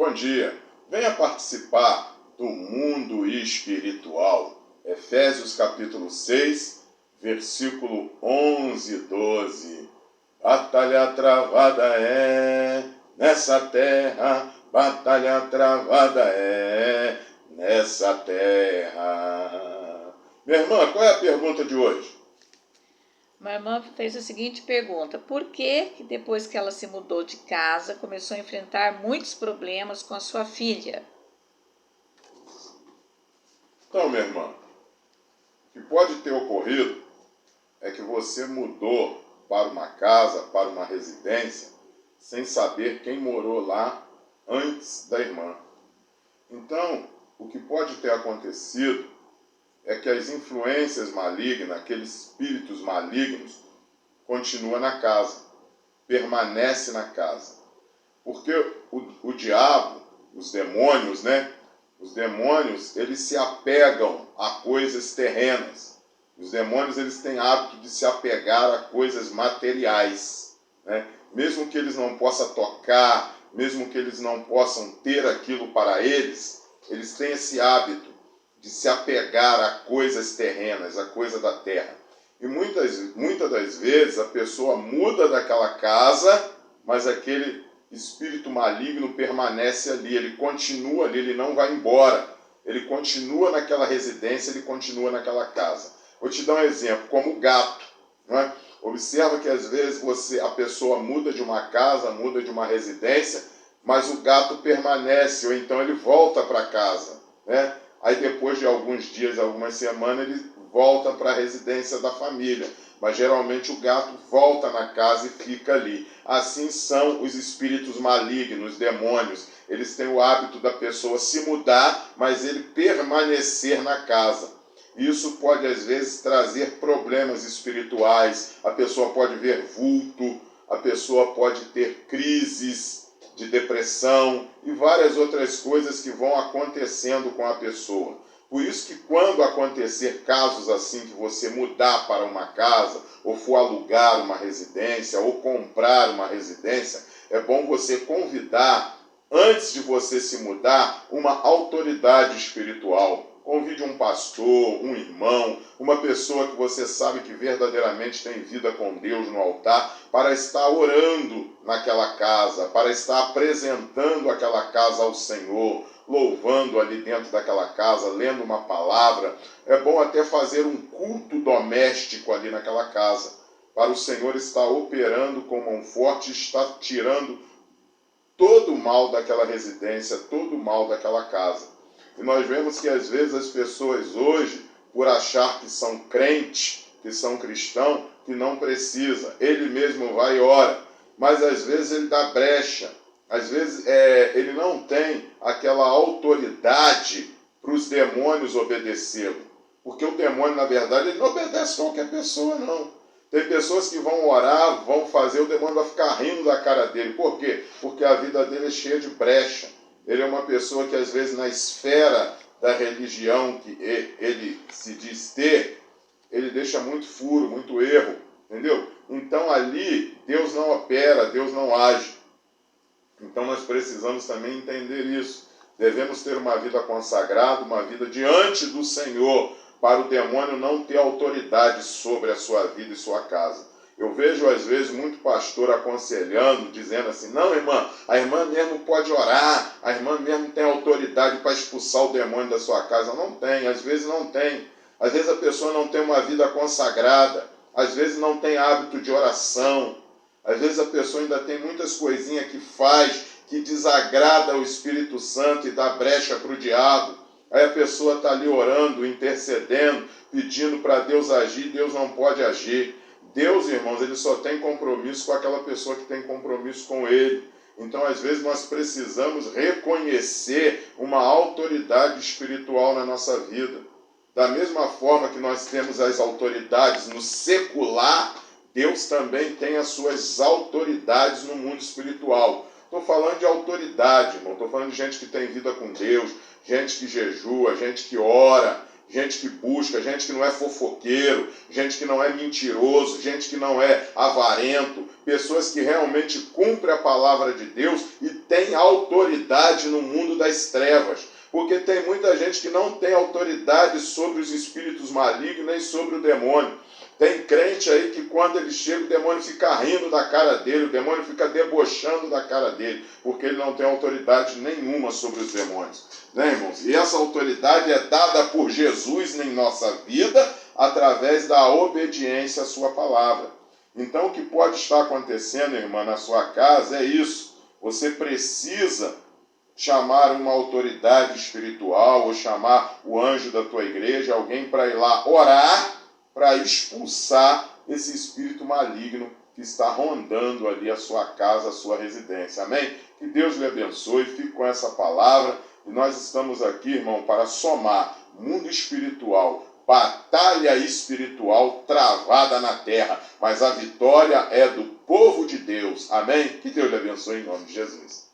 Bom dia. Venha participar do mundo espiritual. Efésios capítulo 6, versículo 11 e 12. Batalha travada é nessa terra, batalha travada é nessa terra. Minha irmã, qual é a pergunta de hoje? Minha irmã fez a seguinte pergunta: por que depois que ela se mudou de casa, começou a enfrentar muitos problemas com a sua filha? Então, minha irmã, o que pode ter ocorrido é que você mudou para uma casa, para uma residência, sem saber quem morou lá antes da irmã. Então, o que pode ter acontecido é que as influências malignas, aqueles espíritos malignos, continuam na casa, permanece na casa. Porque o diabo, os demônios, Os demônios, eles se apegam a coisas terrenas. Os demônios, eles têm hábito de se apegar a coisas materiais, Mesmo que eles não possam tocar, mesmo que eles não possam ter aquilo para eles têm esse hábito de se apegar a coisas terrenas, a coisa da terra. E muitas das vezes a pessoa muda daquela casa, mas aquele espírito maligno permanece ali, ele continua ali, ele não vai embora. Ele continua naquela residência, ele continua naquela casa. Vou te dar um exemplo, como o gato, Observa que às vezes a pessoa muda de uma casa, muda de uma residência, mas o gato permanece, ou então ele volta para casa, Aí depois de alguns dias, algumas semanas, ele volta para a residência da família. Mas geralmente o gato volta na casa e fica ali. Assim são os espíritos malignos, os demônios. Eles têm o hábito da pessoa se mudar, mas ele permanecer na casa. Isso pode às vezes trazer problemas espirituais. A pessoa pode ver vulto, a pessoa pode ter crises de depressão e várias outras coisas que vão acontecendo com a pessoa. Por isso que quando acontecer casos assim, que você mudar para uma casa, ou for alugar uma residência, ou comprar uma residência, é bom você convidar, antes de você se mudar, uma autoridade espiritual. Convide um pastor, um irmão, uma pessoa que você sabe que verdadeiramente tem vida com Deus no altar, para estar orando naquela casa, para estar apresentando aquela casa ao Senhor, louvando ali dentro daquela casa, lendo uma palavra. É bom até fazer um culto doméstico ali naquela casa, para o Senhor estar operando com mão forte, estar tirando todo o mal daquela residência, todo o mal daquela casa. E nós vemos que às vezes as pessoas hoje, por achar que são crentes, que são cristãos, que não precisa, ele mesmo vai e ora, mas às vezes ele dá brecha, às vezes ele não tem aquela autoridade para os demônios obedecê-lo. Porque o demônio, na verdade, ele não obedece a qualquer pessoa, não. Tem pessoas que vão orar, vão fazer, o demônio vai ficar rindo da cara dele. Por quê? Porque a vida dele é cheia de brecha. Ele é uma pessoa que, às vezes, na esfera da religião que ele se diz ter, ele deixa muito furo, muito erro, entendeu? Então, ali, Deus não opera, Deus não age. Então, nós precisamos também entender isso. Devemos ter uma vida consagrada, uma vida diante do Senhor, para o demônio não ter autoridade sobre a sua vida e sua casa. Eu vejo, às vezes, muito pastor aconselhando, dizendo assim, não, irmã, a irmã mesmo pode orar, a irmã mesmo tem autoridade para expulsar o demônio da sua casa. Não tem, às vezes não tem. Às vezes a pessoa não tem uma vida consagrada, às vezes não tem hábito de oração, às vezes a pessoa ainda tem muitas coisinhas que faz, que desagrada o Espírito Santo e dá brecha para o diabo. Aí a pessoa está ali orando, intercedendo, pedindo para Deus agir, Deus não pode agir. Deus, irmãos, ele só tem compromisso com aquela pessoa que tem compromisso com ele. Então, às vezes, nós precisamos reconhecer uma autoridade espiritual na nossa vida. Da mesma forma que nós temos as autoridades no secular, Deus também tem as suas autoridades no mundo espiritual. Estou falando de autoridade, irmão. Estou falando de gente que tem vida com Deus, gente que jejua, gente que ora, gente que busca, gente que não é fofoqueiro, gente que não é mentiroso, gente que não é avarento, pessoas que realmente cumprem a palavra de Deus e tem autoridade no mundo das trevas. Porque tem muita gente que não tem autoridade sobre os espíritos malignos nem sobre o demônio. Tem crente aí que quando ele chega, o demônio fica rindo da cara dele, o demônio fica debochando da cara dele, porque ele não tem autoridade nenhuma sobre os demônios. Né, irmãos? E essa autoridade é dada por Jesus em nossa vida, através da obediência à sua palavra. Então, o que pode estar acontecendo, irmã, na sua casa é isso. Você precisa chamar uma autoridade espiritual ou chamar o anjo da tua igreja, alguém para ir lá orar, para expulsar esse espírito maligno que está rondando ali a sua casa, a sua residência. Amém? Que Deus lhe abençoe, fique com essa palavra. E nós estamos aqui, irmão, para somar mundo espiritual, batalha espiritual travada na terra, mas a vitória é do povo de Deus. Amém? Que Deus lhe abençoe em nome de Jesus.